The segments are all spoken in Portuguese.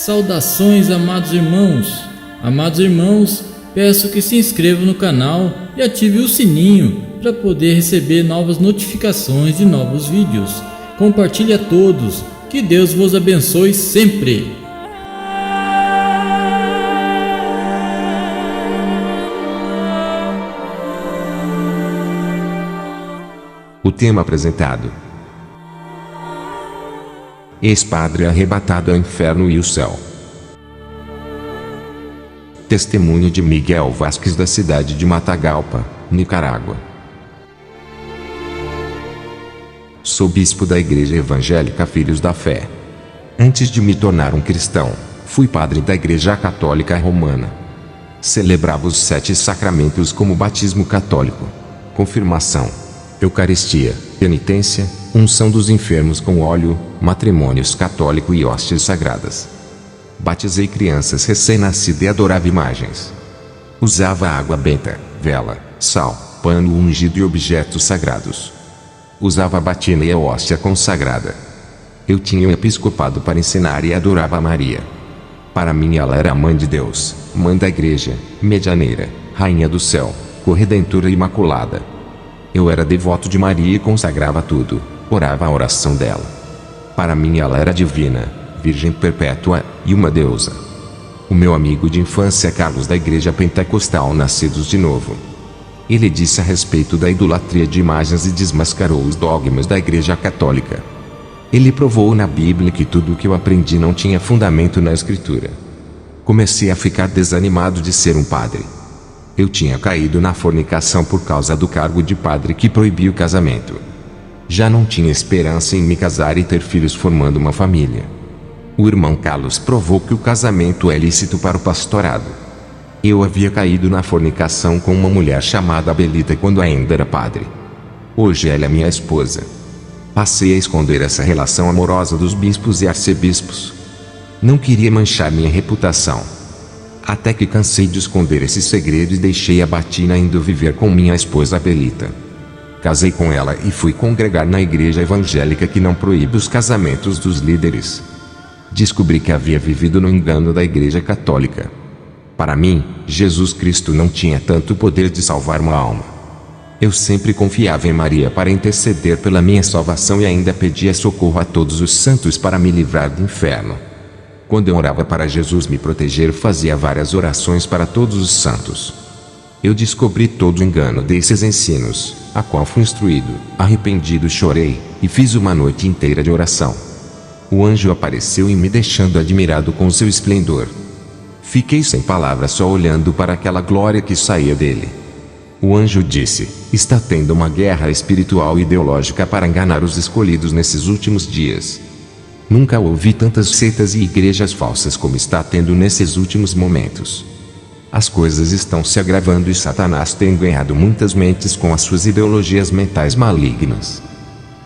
Saudações, amados irmãos! Amados irmãos, peço que se inscrevam no canal e ative o sininho para poder receber novas notificações de novos vídeos. Compartilhe a todos, que Deus vos abençoe sempre! O tema apresentado: Ex-padre arrebatado ao inferno e o céu. Testemunho de Miguel Vasques, da cidade de Matagalpa, Nicarágua. Sou bispo da Igreja Evangélica Filhos da Fé. Antes de me tornar um cristão, fui padre da Igreja Católica Romana. Celebrava os 7 sacramentos como batismo católico, confirmação, Eucaristia, penitência, unção dos enfermos com óleo, matrimônios católico e hóstias sagradas. Batizei crianças recém-nascidas e adorava imagens. Usava água benta, vela, sal, pano ungido e objetos sagrados. Usava a batina e a hóstia consagrada. Eu tinha um episcopado para ensinar e adorava a Maria. Para mim ela era a mãe de Deus, mãe da igreja, medianeira, rainha do céu, corredentora imaculada. Eu era devoto de Maria e consagrava tudo, orava a oração dela. Para mim ela era divina, virgem perpétua, e uma deusa. O meu amigo de infância Carlos, da Igreja Pentecostal Nascidos de Novo. Ele disse a respeito da idolatria de imagens e desmascarou os dogmas da Igreja Católica. Ele provou na Bíblia que tudo o que eu aprendi não tinha fundamento na Escritura. Comecei a ficar desanimado de ser um padre. Eu tinha caído na fornicação por causa do cargo de padre que proibia o casamento. Já não tinha esperança em me casar e ter filhos formando uma família. O irmão Carlos provou que o casamento é lícito para o pastorado. Eu havia caído na fornicação com uma mulher chamada Belita quando ainda era padre. Hoje ela é minha esposa. Passei a esconder essa relação amorosa dos bispos e arcebispos. Não queria manchar minha reputação. Até que cansei de esconder esse segredo e deixei a batina indo viver com minha esposa Belita. Casei com ela e fui congregar na igreja evangélica que não proíbe os casamentos dos líderes. Descobri que havia vivido no engano da Igreja Católica. Para mim, Jesus Cristo não tinha tanto poder de salvar uma alma. Eu sempre confiava em Maria para interceder pela minha salvação e ainda pedia socorro a todos os santos para me livrar do inferno. Quando eu orava para Jesus me proteger, fazia várias orações para todos os santos. Eu descobri todo o engano desses ensinos, a qual fui instruído. Arrependido chorei, e fiz uma noite inteira de oração. O anjo apareceu em me deixando admirado com seu esplendor. Fiquei sem palavras só olhando para aquela glória que saía dele. O anjo disse: está tendo uma guerra espiritual e ideológica para enganar os escolhidos nesses últimos dias. Nunca ouvi tantas seitas e igrejas falsas como está tendo nesses últimos momentos. As coisas estão se agravando e Satanás tem ganhado muitas mentes com as suas ideologias mentais malignas.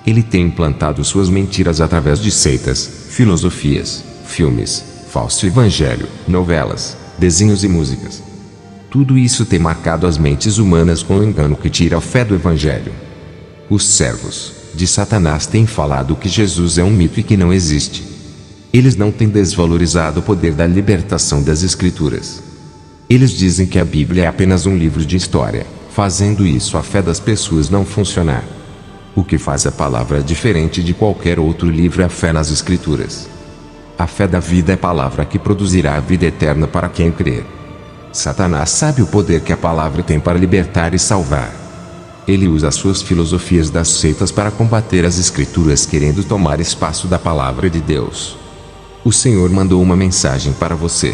Ele tem implantado suas mentiras através de seitas, filosofias, filmes, falso evangelho, novelas, desenhos e músicas. Tudo isso tem marcado as mentes humanas com o engano que tira a fé do evangelho. Os servos de Satanás têm falado que Jesus é um mito e que não existe. Eles não têm desvalorizado o poder da libertação das Escrituras. Eles dizem que a Bíblia é apenas um livro de história, fazendo isso a fé das pessoas não funcionar. O que faz a palavra diferente de qualquer outro livro é a fé nas Escrituras. A fé da vida é a palavra que produzirá a vida eterna para quem crer. Satanás sabe o poder que a palavra tem para libertar e salvar. Ele usa as suas filosofias das seitas para combater as Escrituras, querendo tomar espaço da palavra de Deus. O Senhor mandou uma mensagem para você.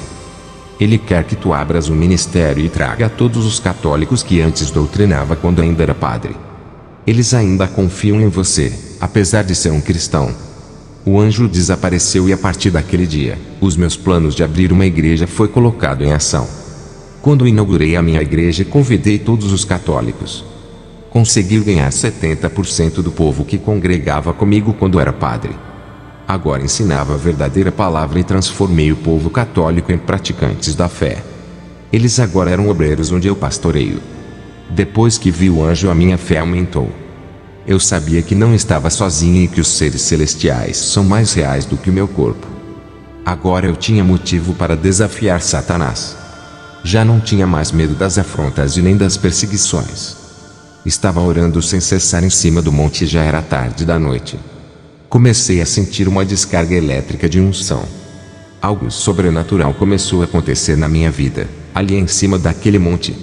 Ele quer que tu abras um ministério e traga a todos os católicos que antes doutrinava quando ainda era padre. Eles ainda confiam em você, apesar de ser um cristão. O anjo desapareceu e a partir daquele dia, os meus planos de abrir uma igreja foi colocado em ação. Quando inaugurei a minha igreja, convidei todos os católicos. Consegui ganhar 70% do povo que congregava comigo quando era padre. Agora ensinava a verdadeira palavra e transformei o povo católico em praticantes da fé. Eles agora eram obreiros onde eu pastoreio. Depois que vi o anjo, a minha fé aumentou. Eu sabia que não estava sozinho e que os seres celestiais são mais reais do que o meu corpo. Agora eu tinha motivo para desafiar Satanás. Já não tinha mais medo das afrontas e nem das perseguições. Estava orando sem cessar em cima do monte e já era tarde da noite. Comecei a sentir uma descarga elétrica de unção. Algo sobrenatural começou a acontecer na minha vida, ali em cima daquele monte.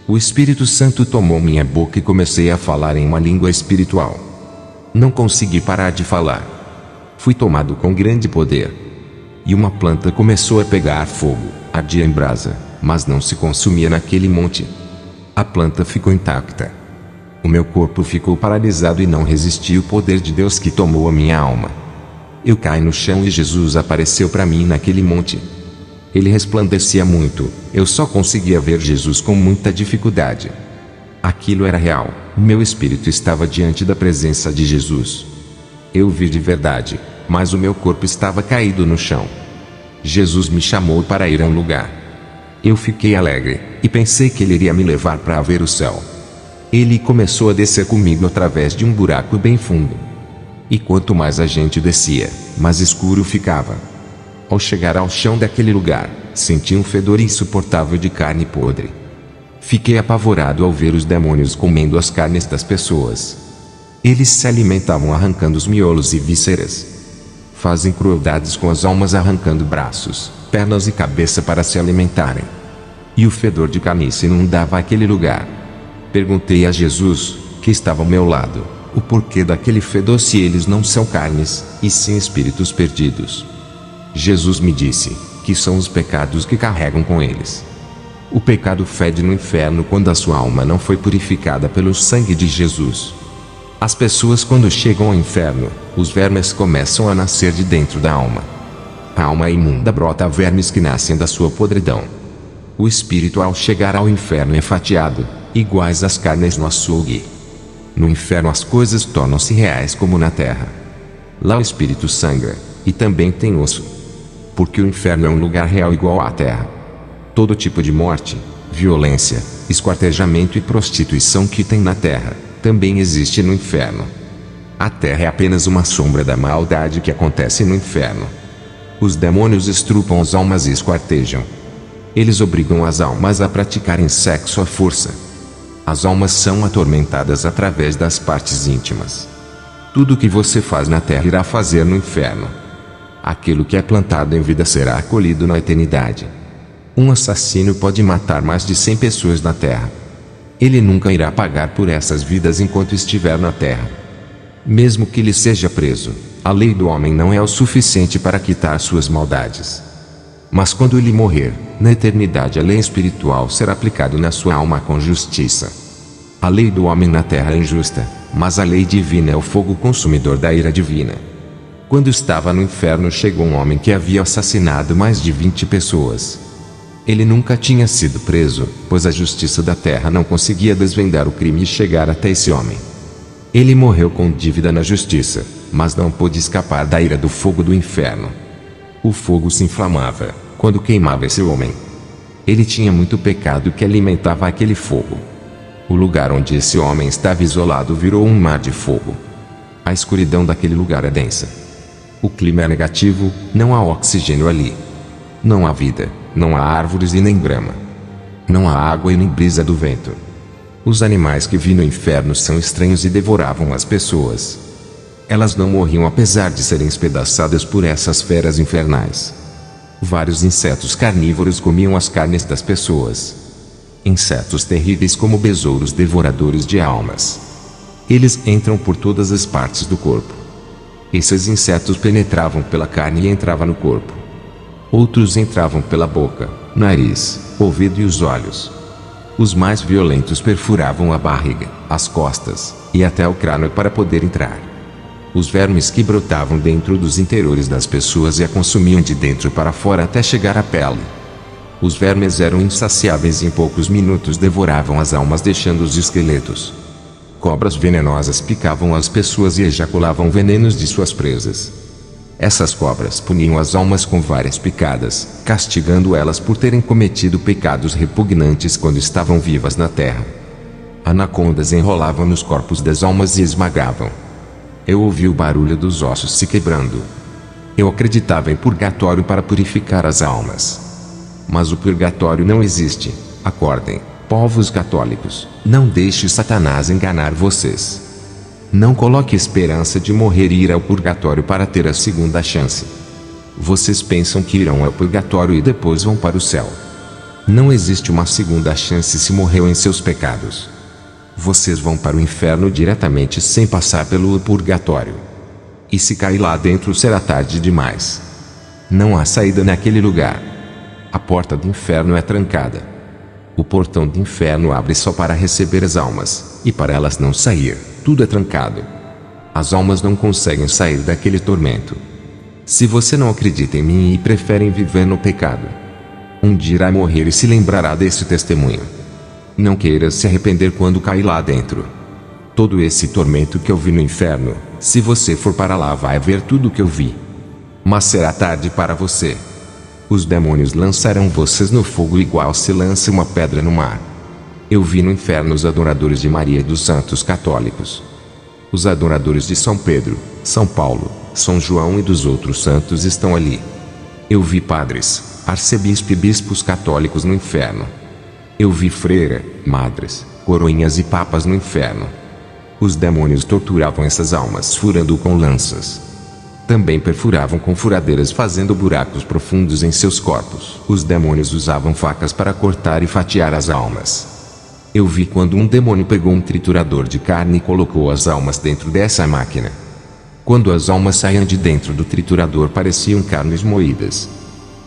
O Espírito Santo tomou minha boca e comecei a falar em uma língua espiritual. Não consegui parar de falar. Fui tomado com grande poder. E uma planta começou a pegar fogo, ardia em brasa, mas não se consumia naquele monte. A planta ficou intacta. O meu corpo ficou paralisado e não resisti ao poder de Deus que tomou a minha alma. Eu caí no chão e Jesus apareceu para mim naquele monte. Ele resplandecia muito, eu só conseguia ver Jesus com muita dificuldade. Aquilo era real, o meu espírito estava diante da presença de Jesus. Eu vi de verdade, mas o meu corpo estava caído no chão. Jesus me chamou para ir a um lugar. Eu fiquei alegre, e pensei que ele iria me levar para ver o céu. Ele começou a descer comigo através de um buraco bem fundo. E quanto mais a gente descia, mais escuro ficava. Ao chegar ao chão daquele lugar, senti um fedor insuportável de carne podre. Fiquei apavorado ao ver os demônios comendo as carnes das pessoas. Eles se alimentavam arrancando os miolos e vísceras. Fazem crueldades com as almas arrancando braços, pernas e cabeça para se alimentarem. E o fedor de carniça inundava aquele lugar. Perguntei a Jesus, que estava ao meu lado, o porquê daquele fedor se eles não são carnes, e sim espíritos perdidos. Jesus me disse, que são os pecados que carregam com eles. O pecado fede no inferno quando a sua alma não foi purificada pelo sangue de Jesus. As pessoas quando chegam ao inferno, os vermes começam a nascer de dentro da alma. A alma imunda brota vermes que nascem da sua podridão. O espírito ao chegar ao inferno é fatiado, iguais às carnes no açougue. No inferno as coisas tornam-se reais como na terra. Lá o espírito sangra, e também tem osso. Porque o inferno é um lugar real igual à terra. Todo tipo de morte, violência, esquartejamento e prostituição que tem na terra, também existe no inferno. A terra é apenas uma sombra da maldade que acontece no inferno. Os demônios estrupam as almas e esquartejam. Eles obrigam as almas a praticarem sexo à força. As almas são atormentadas através das partes íntimas. Tudo o que você faz na terra irá fazer no inferno. Aquilo que é plantado em vida será colhido na eternidade. Um assassino pode matar mais de 100 pessoas na terra. Ele nunca irá pagar por essas vidas enquanto estiver na terra. Mesmo que ele seja preso, a lei do homem não é o suficiente para quitar suas maldades. Mas quando ele morrer, na eternidade a lei espiritual será aplicada na sua alma com justiça. A lei do homem na terra é injusta, mas a lei divina é o fogo consumidor da ira divina. Quando estava no inferno chegou um homem que havia assassinado mais de 20 pessoas. Ele nunca tinha sido preso, pois a justiça da terra não conseguia desvendar o crime e chegar até esse homem. Ele morreu com dívida na justiça, mas não pôde escapar da ira do fogo do inferno. O fogo se inflamava quando queimava esse homem. Ele tinha muito pecado que alimentava aquele fogo. O lugar onde esse homem estava isolado virou um mar de fogo. A escuridão daquele lugar é densa. O clima é negativo, não há oxigênio ali. Não há vida, não há árvores e nem grama. Não há água e nem brisa do vento. Os animais que vi no inferno são estranhos e devoravam as pessoas. Elas não morriam apesar de serem espedaçadas por essas feras infernais. Vários insetos carnívoros comiam as carnes das pessoas. Insetos terríveis como besouros devoradores de almas. Eles entram por todas as partes do corpo. Esses insetos penetravam pela carne e entravam no corpo. Outros entravam pela boca, nariz, ouvido e os olhos. Os mais violentos perfuravam a barriga, as costas, e até o crânio para poder entrar. Os vermes que brotavam dentro dos interiores das pessoas e a consumiam de dentro para fora até chegar à pele. Os vermes eram insaciáveis e em poucos minutos devoravam as almas deixando os esqueletos. Cobras venenosas picavam as pessoas e ejaculavam venenos de suas presas. Essas cobras puniam as almas com várias picadas, castigando elas por terem cometido pecados repugnantes quando estavam vivas na terra. Anacondas enrolavam nos corpos das almas e esmagavam. Eu ouvi o barulho dos ossos se quebrando. Eu acreditava em purgatório para purificar as almas. Mas o purgatório não existe. Acordem, povos católicos. Não deixe Satanás enganar vocês. Não coloque esperança de morrer e ir ao purgatório para ter a segunda chance. Vocês pensam que irão ao purgatório e depois vão para o céu. Não existe uma segunda chance se morreu em seus pecados. Vocês vão para o inferno diretamente sem passar pelo purgatório. E se cair lá dentro será tarde demais. Não há saída naquele lugar. A porta do inferno é trancada. O portão do inferno abre só para receber as almas, e para elas não sair, tudo é trancado. As almas não conseguem sair daquele tormento. Se você não acredita em mim e prefere viver no pecado, um dia irá morrer e se lembrará desse testemunho. Não queira se arrepender quando cair lá dentro. Todo esse tormento que eu vi no inferno, se você for para lá vai ver tudo o que eu vi. Mas será tarde para você. Os demônios lançarão vocês no fogo igual se lança uma pedra no mar. Eu vi no inferno os adoradores de Maria e dos santos católicos. Os adoradores de São Pedro, São Paulo, São João e dos outros santos estão ali. Eu vi padres, arcebispo e bispos católicos no inferno. Eu vi freira, madres, coroinhas e papas no inferno. Os demônios torturavam essas almas furando com lanças. Também perfuravam com furadeiras fazendo buracos profundos em seus corpos. Os demônios usavam facas para cortar e fatiar as almas. Eu vi quando um demônio pegou um triturador de carne e colocou as almas dentro dessa máquina. Quando as almas saíam de dentro do triturador pareciam carnes moídas.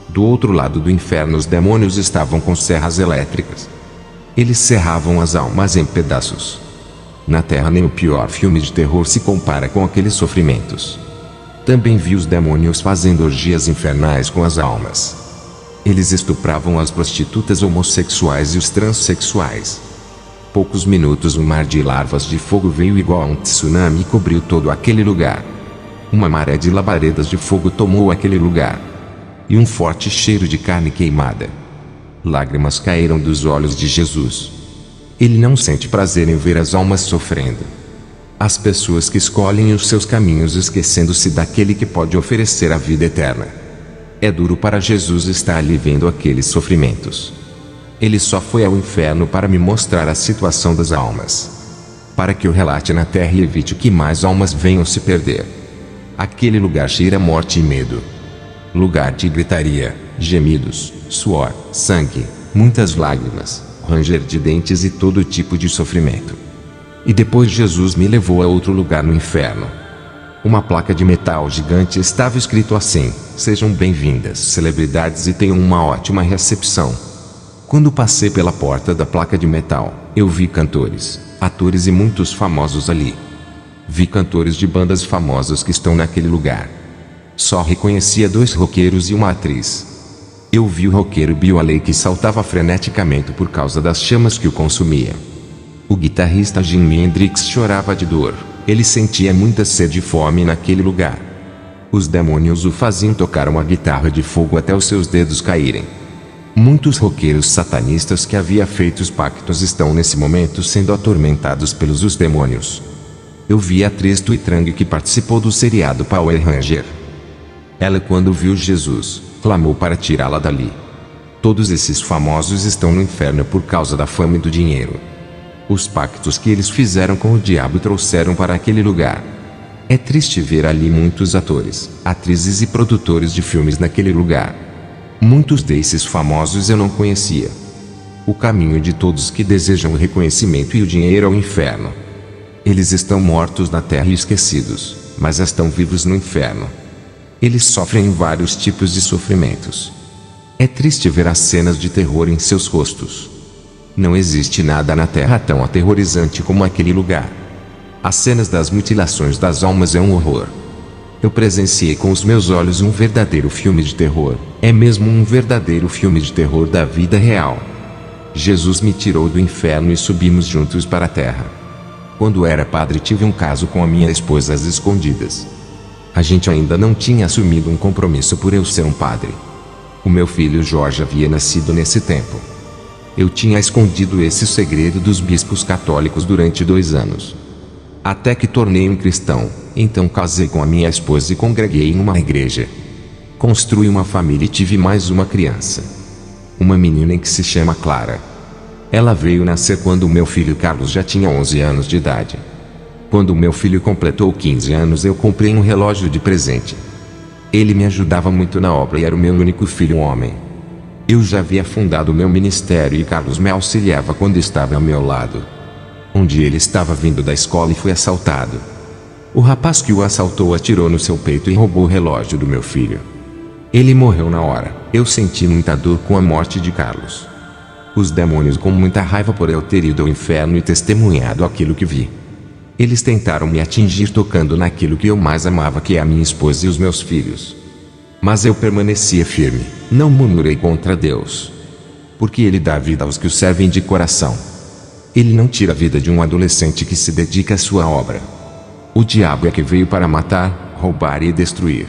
Do outro lado do inferno os demônios estavam com serras elétricas. Eles serravam as almas em pedaços. Na Terra nem o pior filme de terror se compara com aqueles sofrimentos. Também vi os demônios fazendo orgias infernais com as almas. Eles estupravam as prostitutas homossexuais e os transexuais. Poucos minutos um mar de larvas de fogo veio igual a um tsunami e cobriu todo aquele lugar. Uma maré de labaredas de fogo tomou aquele lugar. E um forte cheiro de carne queimada. Lágrimas caíram dos olhos de Jesus. Ele não sente prazer em ver as almas sofrendo. As pessoas que escolhem os seus caminhos esquecendo-se daquele que pode oferecer a vida eterna. É duro para Jesus estar ali vendo aqueles sofrimentos. Ele só foi ao inferno para me mostrar a situação das almas. Para que eu relate na terra e evite que mais almas venham se perder. Aquele lugar cheira morte e medo. Lugar de gritaria, gemidos, suor, sangue, muitas lágrimas, ranger de dentes e todo tipo de sofrimento. E depois Jesus me levou a outro lugar no inferno. Uma placa de metal gigante estava escrito assim: sejam bem-vindas, celebridades, e tenham uma ótima recepção. Quando passei pela porta da placa de metal, eu vi cantores, atores e muitos famosos ali. Vi cantores de bandas famosas que estão naquele lugar. Só reconhecia 2 roqueiros e uma atriz. Eu vi o roqueiro Bill Haley que saltava freneticamente por causa das chamas que o consumiam. O guitarrista Jimi Hendrix chorava de dor. Ele sentia muita sede e fome naquele lugar. Os demônios o faziam tocar uma guitarra de fogo até os seus dedos caírem. Muitos roqueiros satanistas que havia feito os pactos estão nesse momento sendo atormentados pelos os demônios. Eu vi a atriz Tui Trang que participou do seriado Power Ranger. Ela, quando viu Jesus, clamou para tirá-la dali. Todos esses famosos estão no inferno por causa da fama e do dinheiro. Os pactos que eles fizeram com o diabo trouxeram para aquele lugar. É triste ver ali muitos atores, atrizes e produtores de filmes naquele lugar. Muitos desses famosos eu não conhecia. O caminho de todos que desejam o reconhecimento e o dinheiro ao inferno. Eles estão mortos na terra e esquecidos, mas estão vivos no inferno. Eles sofrem vários tipos de sofrimentos. É triste ver as cenas de terror em seus rostos. Não existe nada na terra tão aterrorizante como aquele lugar. As cenas das mutilações das almas é um horror. Eu presenciei com os meus olhos um verdadeiro filme de terror. É mesmo um verdadeiro filme de terror da vida real. Jesus me tirou do inferno e subimos juntos para a terra. Quando era padre tive um caso com a minha esposa às escondidas. A gente ainda não tinha assumido um compromisso por eu ser um padre. O meu filho Jorge havia nascido nesse tempo. Eu tinha escondido esse segredo dos bispos católicos durante 2 anos. Até que tornei um cristão, então casei com a minha esposa e congreguei em uma igreja. construí uma família e tive mais uma criança. Uma menina que se chama Clara. Ela veio nascer quando o meu filho Carlos já tinha 11 anos de idade. Quando o meu filho completou 15 anos, eu comprei um relógio de presente. Ele me ajudava muito na obra e era o meu único filho homem. Eu já havia fundado o meu ministério e Carlos me auxiliava quando estava ao meu lado. Um dia ele estava vindo da escola e foi assaltado. O rapaz que o assaltou atirou no seu peito e roubou o relógio do meu filho. Ele morreu na hora. Eu senti muita dor com a morte de Carlos. Os demônios, com muita raiva por eu ter ido ao inferno e testemunhado aquilo que vi. Eles tentaram me atingir tocando naquilo que eu mais amava, que é a minha esposa e os meus filhos. Mas eu permanecia firme, não murmurei contra Deus. Porque Ele dá vida aos que o servem de coração. Ele não tira a vida de um adolescente que se dedica à sua obra. O diabo é que veio para matar, roubar e destruir.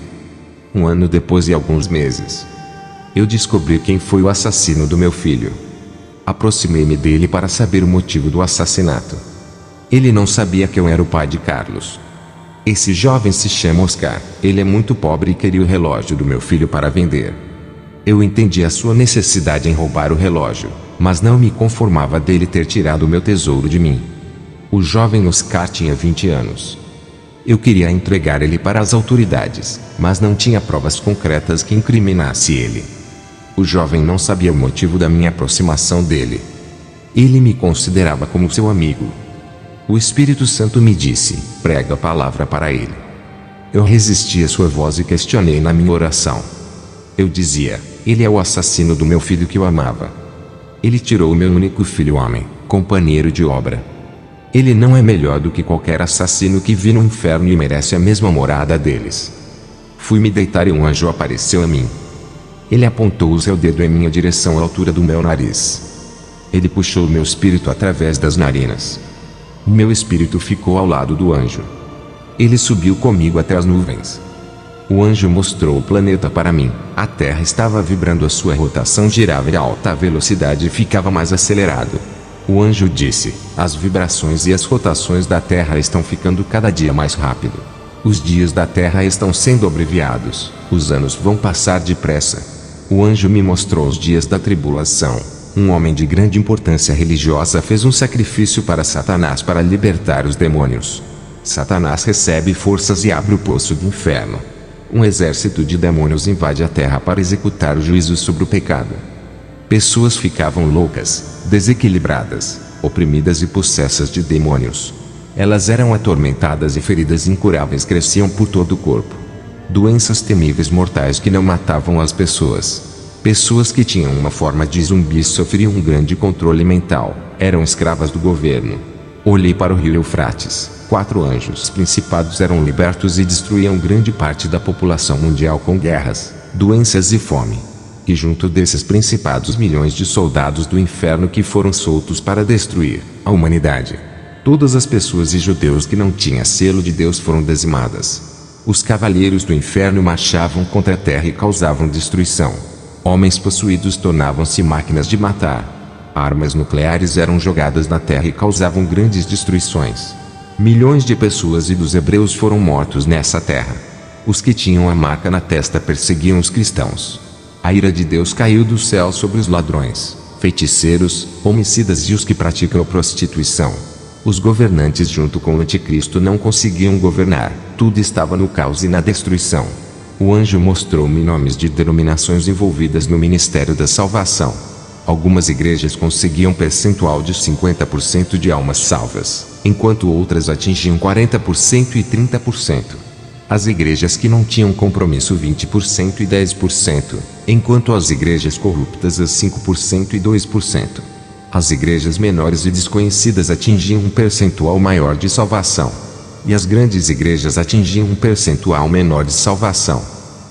Um ano depois e alguns meses, eu descobri quem foi o assassino do meu filho. Aproximei-me dele para saber o motivo do assassinato. Ele não sabia que eu era o pai de Carlos. Esse jovem se chama Oscar. Ele é muito pobre e queria o relógio do meu filho para vender. Eu entendi a sua necessidade em roubar o relógio, mas não me conformava dele ter tirado o meu tesouro de mim. O jovem Oscar tinha 20 anos. Eu queria entregar ele para as autoridades, mas não tinha provas concretas que incriminasse ele. O jovem não sabia o motivo da minha aproximação dele. Ele me considerava como seu amigo. O Espírito Santo me disse: prega a palavra para ele. Eu resisti à sua voz e questionei na minha oração. Eu dizia: ele é o assassino do meu filho que eu amava. Ele tirou o meu único filho homem, companheiro de obra. Ele não é melhor do que qualquer assassino que vi no inferno e merece a mesma morada deles. Fui me deitar e um anjo apareceu a mim. Ele apontou o seu dedo em minha direção à altura do meu nariz. Ele puxou o meu espírito através das narinas. O meu espírito ficou ao lado do anjo. Ele subiu comigo até as nuvens. O anjo mostrou o planeta para mim. A Terra estava vibrando, a sua rotação girava em alta velocidade e ficava mais acelerado. O anjo disse: as vibrações e as rotações da Terra estão ficando cada dia mais rápido. Os dias da Terra estão sendo abreviados, os anos vão passar depressa. O anjo me mostrou os dias da tribulação. Um homem de grande importância religiosa fez um sacrifício para Satanás para libertar os demônios. Satanás recebe forças e abre o poço do inferno. Um exército de demônios invade a terra para executar o juízo sobre o pecado. Pessoas ficavam loucas, desequilibradas, oprimidas e possessas de demônios. Elas eram atormentadas e feridas incuráveis cresciam por todo o corpo. Doenças temíveis mortais que não matavam as pessoas. Pessoas que tinham uma forma de zumbis sofriam um grande controle mental, eram escravas do governo. Olhei para o rio Eufrates. 4 anjos principados eram libertos e destruíam grande parte da população mundial com guerras, doenças e fome. E junto desses principados, milhões de soldados do inferno que foram soltos para destruir a humanidade. Todas as pessoas e judeus que não tinham selo de Deus foram dizimadas. Os cavaleiros do inferno marchavam contra a terra e causavam destruição. Homens possuídos tornavam-se máquinas de matar. Armas nucleares eram jogadas na terra e causavam grandes destruições. Milhões de pessoas e dos hebreus foram mortos nessa terra. Os que tinham a marca na testa perseguiam os cristãos. A ira de Deus caiu do céu sobre os ladrões, feiticeiros, homicidas e os que praticam a prostituição. Os governantes junto com o anticristo não conseguiam governar, tudo estava no caos e na destruição. O anjo mostrou-me nomes de denominações envolvidas no ministério da salvação. Algumas igrejas conseguiam percentual de 50% de almas salvas, enquanto outras atingiam 40% e 30%. As igrejas que não tinham compromisso 20% e 10%, enquanto as igrejas corruptas as 5% e 2%. As igrejas menores e desconhecidas atingiam um percentual maior de salvação. E as grandes igrejas atingiam um percentual menor de salvação.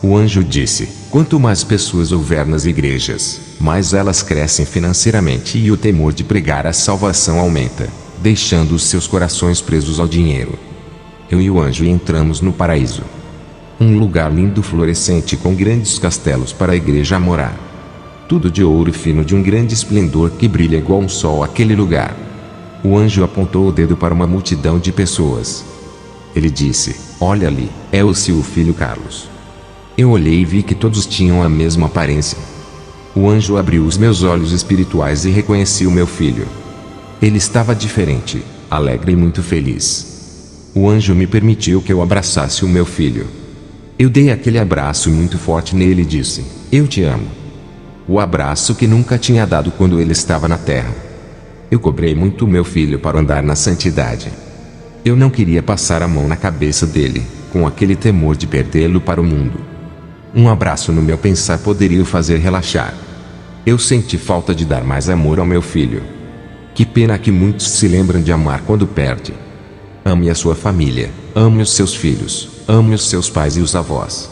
O anjo disse: quanto mais pessoas houver nas igrejas, mais elas crescem financeiramente e o temor de pregar a salvação aumenta, deixando os seus corações presos ao dinheiro. Eu e o anjo entramos no paraíso. Um lugar lindo, florescente, com grandes castelos para a igreja morar. Tudo de ouro fino, de um grande esplendor que brilha igual um sol aquele lugar. O anjo apontou o dedo para uma multidão de pessoas. Ele disse: olha ali, é o seu filho Carlos. Eu olhei e vi que todos tinham a mesma aparência. O anjo abriu os meus olhos espirituais e reconheci o meu filho. Ele estava diferente, alegre e muito feliz. O anjo me permitiu que eu abraçasse o meu filho. Eu dei aquele abraço muito forte nele e disse: "Eu te amo." O abraço que nunca tinha dado quando ele estava na terra. Eu cobrei muito o meu filho para andar na santidade. Eu não queria passar a mão na cabeça dele, com aquele temor de perdê-lo para o mundo. Um abraço no meu pensar poderia o fazer relaxar. Eu senti falta de dar mais amor ao meu filho. Que pena que muitos se lembram de amar quando perde. Ame a sua família, ame os seus filhos, ame os seus pais e os avós.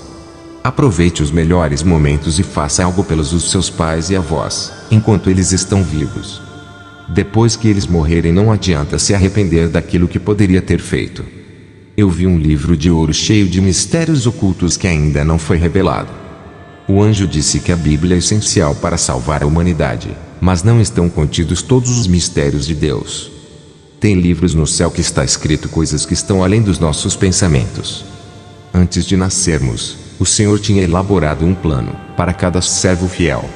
Aproveite os melhores momentos e faça algo pelos os seus pais e avós, enquanto eles estão vivos. Depois que eles morrerem, não adianta se arrepender daquilo que poderia ter feito. Eu vi um livro de ouro cheio de mistérios ocultos que ainda não foi revelado. O anjo disse que a Bíblia é essencial para salvar a humanidade, mas não estão contidos todos os mistérios de Deus. Tem livros no céu que está escrito coisas que estão além dos nossos pensamentos. Antes de nascermos, o Senhor tinha elaborado um plano para cada servo fiel.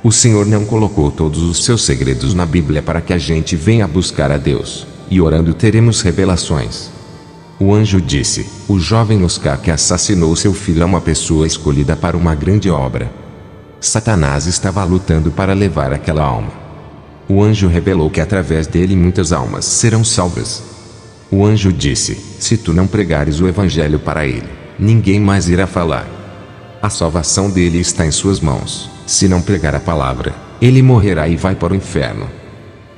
O Senhor não colocou todos os seus segredos na Bíblia para que a gente venha buscar a Deus, e orando teremos revelações. O anjo disse: "O jovem Oscar que assassinou seu filho é uma pessoa escolhida para uma grande obra." Satanás estava lutando para levar aquela alma. O anjo revelou que através dele muitas almas serão salvas. O anjo disse: "Se tu não pregares o evangelho para ele, ninguém mais irá falar. A salvação dele está em suas mãos. Se não pregar a palavra, ele morrerá e vai para o inferno.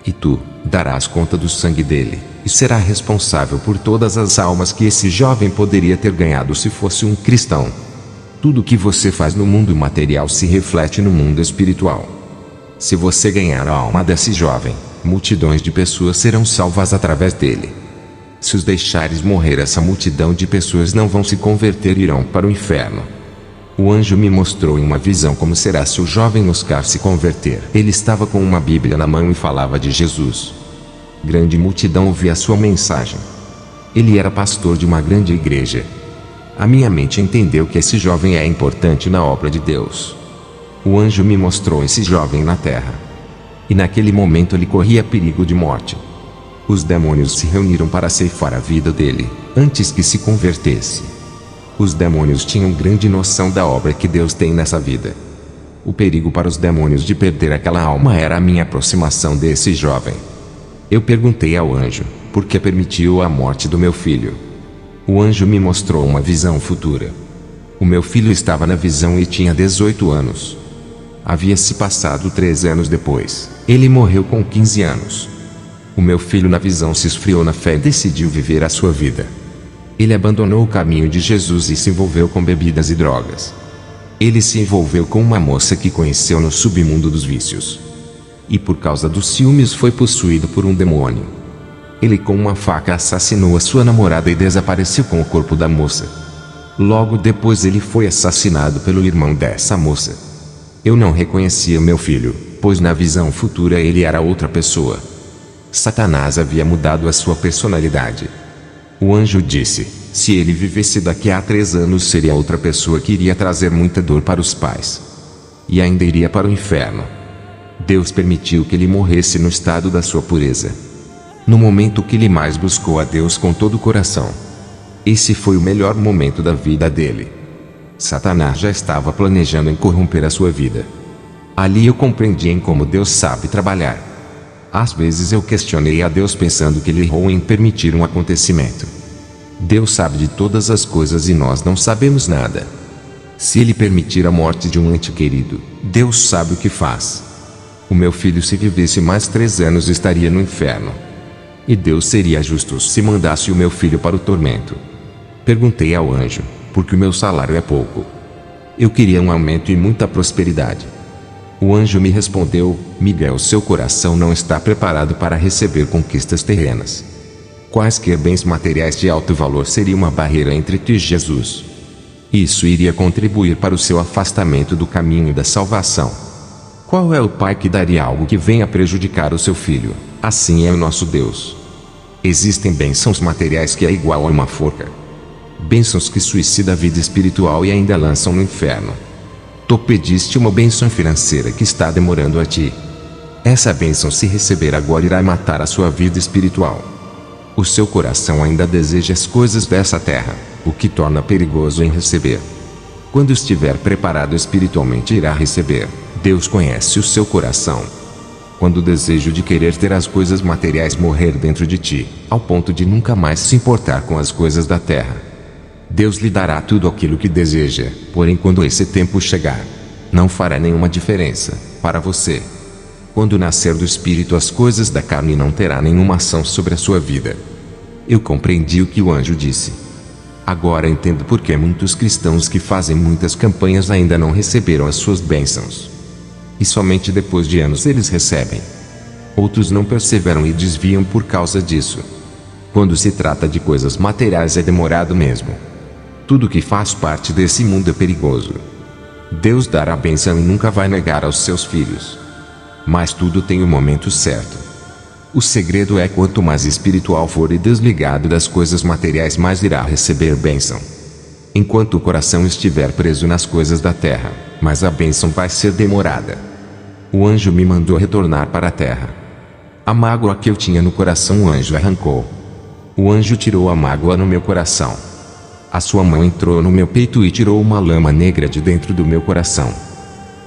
E tu darás conta do sangue dele, e será responsável por todas as almas que esse jovem poderia ter ganhado se fosse um cristão." Tudo que você faz no mundo material se reflete no mundo espiritual. Se você ganhar a alma desse jovem, multidões de pessoas serão salvas através dele. Se os deixares morrer, essa multidão de pessoas não vão se converter e irão para o inferno. O anjo me mostrou em uma visão como será se o jovem Oscar se converter. Ele estava com uma Bíblia na mão e falava de Jesus. Grande multidão ouvia a sua mensagem. Ele era pastor de uma grande igreja. A minha mente entendeu que esse jovem é importante na obra de Deus. O anjo me mostrou esse jovem na terra. E naquele momento ele corria perigo de morte. Os demônios se reuniram para ceifar a vida dele, antes que se convertesse. Os demônios tinham grande noção da obra que Deus tem nessa vida. O perigo para os demônios de perder aquela alma era a minha aproximação desse jovem. Eu perguntei ao anjo, por que permitiu a morte do meu filho? O anjo me mostrou uma visão futura. O meu filho estava na visão e tinha 18 anos. Havia se passado 3 anos depois. Ele morreu com 15 anos. O meu filho na visão se esfriou na fé e decidiu viver a sua vida. Ele abandonou o caminho de Jesus e se envolveu com bebidas e drogas. Ele se envolveu com uma moça que conheceu no submundo dos vícios. E por causa dos ciúmes foi possuído por um demônio. Ele com uma faca assassinou a sua namorada e desapareceu com o corpo da moça. Logo depois ele foi assassinado pelo irmão dessa moça. Eu não reconhecia meu filho, pois na visão futura ele era outra pessoa. Satanás havia mudado a sua personalidade. O anjo disse: se ele vivesse daqui a 3 anos seria outra pessoa que iria trazer muita dor para os pais. E ainda iria para o inferno. Deus permitiu que ele morresse no estado da sua pureza. No momento que ele mais buscou a Deus com todo o coração. Esse foi o melhor momento da vida dele. Satanás já estava planejando em corromper a sua vida. Ali eu compreendi em como Deus sabe trabalhar. Às vezes eu questionei a Deus pensando que ele errou em permitir um acontecimento. Deus sabe de todas as coisas e nós não sabemos nada. Se ele permitir a morte de um ente querido, Deus sabe o que faz. O meu filho, se vivesse mais 3 anos, estaria no inferno. E Deus seria justo se mandasse o meu filho para o tormento. Perguntei ao anjo, porque o meu salário é pouco. Eu queria um aumento e muita prosperidade. O anjo me respondeu: Miguel, seu coração não está preparado para receber conquistas terrenas. Quaisquer bens materiais de alto valor seria uma barreira entre ti e Jesus. Isso iria contribuir para o seu afastamento do caminho da salvação. Qual é o pai que daria algo que venha prejudicar o seu filho? Assim é o nosso Deus. Existem bênçãos materiais que é igual a uma forca. Bênçãos que suicidam a vida espiritual e ainda lançam no inferno. Tu pediste uma bênção financeira que está demorando a ti. Essa bênção, se receber agora, irá matar a sua vida espiritual. O seu coração ainda deseja as coisas dessa terra, o que torna perigoso em receber. Quando estiver preparado espiritualmente, irá receber. Deus conhece o seu coração. Quando o desejo de querer ter as coisas materiais morrer dentro de ti, ao ponto de nunca mais se importar com as coisas da terra, Deus lhe dará tudo aquilo que deseja, porém quando esse tempo chegar, não fará nenhuma diferença para você. Quando nascer do Espírito, as coisas da carne não terá nenhuma ação sobre a sua vida. Eu compreendi o que o anjo disse. Agora entendo por que muitos cristãos que fazem muitas campanhas ainda não receberam as suas bênçãos. E somente depois de anos eles recebem. Outros não perseveram e desviam por causa disso. Quando se trata de coisas materiais é demorado mesmo. Tudo que faz parte desse mundo é perigoso. Deus dará a bênção e nunca vai negar aos seus filhos. Mas tudo tem o momento certo. O segredo é quanto mais espiritual for e desligado das coisas materiais, mais irá receber bênção. Enquanto o coração estiver preso nas coisas da terra, mas a bênção vai ser demorada. O anjo me mandou retornar para a terra. A mágoa que eu tinha no coração o anjo arrancou. O anjo tirou a mágoa no meu coração. A sua mão entrou no meu peito e tirou uma lama negra de dentro do meu coração.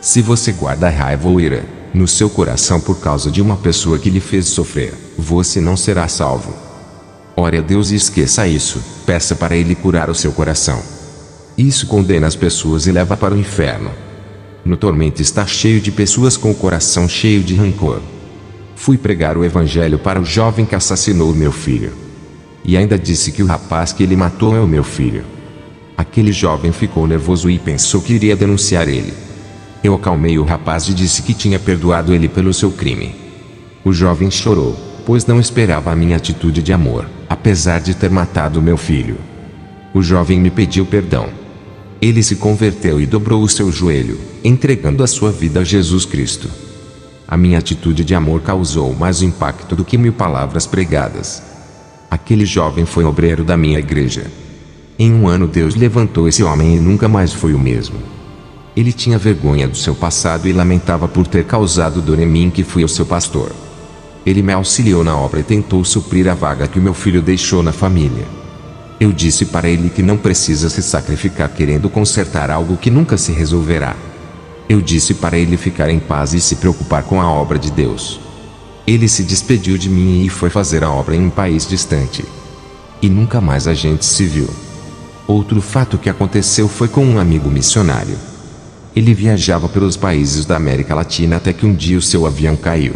Se você guarda raiva ou ira no seu coração por causa de uma pessoa que lhe fez sofrer, você não será salvo. Ore a Deus e esqueça isso. Peça para Ele curar o seu coração. Isso condena as pessoas e leva para o inferno. No tormento está cheio de pessoas com o coração cheio de rancor. Fui pregar o evangelho para o jovem que assassinou o meu filho. E ainda disse que o rapaz que ele matou é o meu filho. Aquele jovem ficou nervoso e pensou que iria denunciar ele. Eu acalmei o rapaz e disse que tinha perdoado ele pelo seu crime. O jovem chorou, pois não esperava a minha atitude de amor, apesar de ter matado meu filho. O jovem me pediu perdão. Ele se converteu e dobrou o seu joelho, entregando a sua vida a Jesus Cristo. A minha atitude de amor causou mais impacto do que 1000 palavras pregadas. Aquele jovem foi obreiro da minha igreja. Em um ano Deus levantou esse homem e nunca mais foi o mesmo. Ele tinha vergonha do seu passado e lamentava por ter causado dor em mim, que fui o seu pastor. Ele me auxiliou na obra e tentou suprir a vaga que o meu filho deixou na família. Eu disse para ele que não precisa se sacrificar querendo consertar algo que nunca se resolverá. Eu disse para ele ficar em paz e se preocupar com a obra de Deus. Ele se despediu de mim e foi fazer a obra em um país distante. E nunca mais a gente se viu. Outro fato que aconteceu foi com um amigo missionário. Ele viajava pelos países da América Latina até que um dia o seu avião caiu.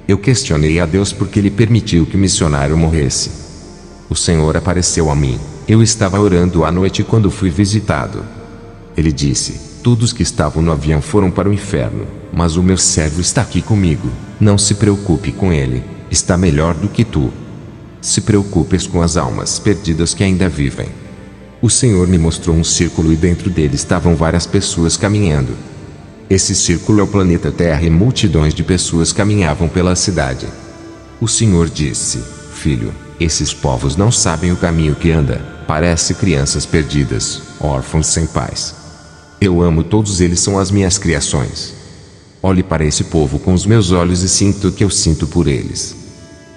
Eu questionei a Deus porque ele permitiu que o missionário morresse. O Senhor apareceu a mim. Eu estava orando à noite quando fui visitado. Ele disse: todos que estavam no avião foram para o inferno, mas o meu servo está aqui comigo. Não se preocupe com ele, está melhor do que tu. Se preocupes com as almas perdidas que ainda vivem. O Senhor me mostrou um círculo e dentro dele estavam várias pessoas caminhando. Esse círculo é o planeta Terra e multidões de pessoas caminhavam pela cidade. O Senhor disse: filho, esses povos não sabem o caminho que anda, parece crianças perdidas, órfãos sem pais. Eu amo todos eles, são as minhas criações. Olhe para esse povo com os meus olhos e sinto o que eu sinto por eles.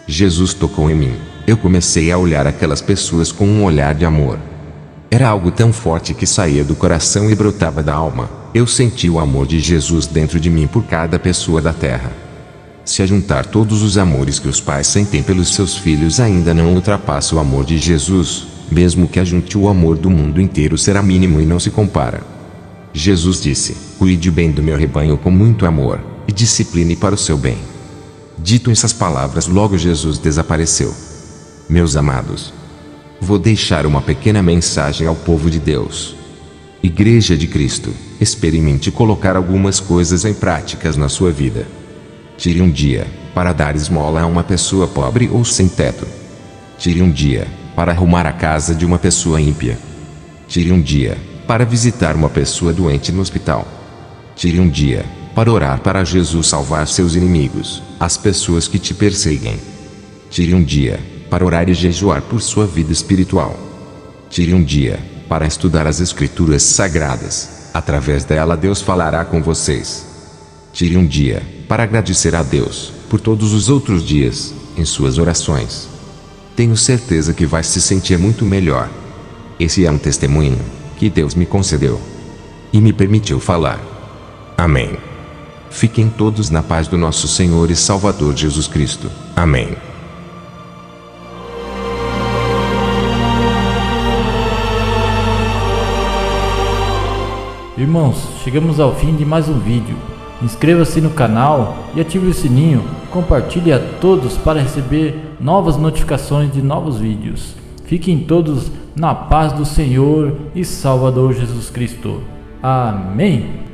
Jesus tocou em mim. Eu comecei a olhar aquelas pessoas com um olhar de amor. Era algo tão forte que saía do coração e brotava da alma. Eu senti o amor de Jesus dentro de mim por cada pessoa da terra. Se ajuntar todos os amores que os pais sentem pelos seus filhos, ainda não ultrapassa o amor de Jesus. Mesmo que ajunte o amor do mundo inteiro, será mínimo e não se compara. Jesus disse: cuide bem do meu rebanho com muito amor, e discipline para o seu bem. Dito essas palavras, logo Jesus desapareceu. Meus amados, vou deixar uma pequena mensagem ao povo de Deus. Igreja de Cristo, experimente colocar algumas coisas em práticas na sua vida. Tire um dia para dar esmola a uma pessoa pobre ou sem teto. Tire um dia para arrumar a casa de uma pessoa ímpia. Tire um dia para visitar uma pessoa doente no hospital. Tire um dia para orar para Jesus salvar seus inimigos, as pessoas que te perseguem. Tire um dia para orar e jejuar por sua vida espiritual. Tire um dia para estudar as Escrituras Sagradas. Através dela Deus falará com vocês. Tire um dia para agradecer a Deus por todos os outros dias em suas orações. Tenho certeza que vai se sentir muito melhor. Esse é um testemunho que Deus me concedeu e me permitiu falar. Amém. Fiquem todos na paz do nosso Senhor e Salvador Jesus Cristo. Amém. Irmãos, chegamos ao fim de mais um vídeo. Inscreva-se no canal e ative o sininho. Compartilhe a todos para receber novas notificações de novos vídeos. Fiquem todos na paz do Senhor e Salvador Jesus Cristo. Amém.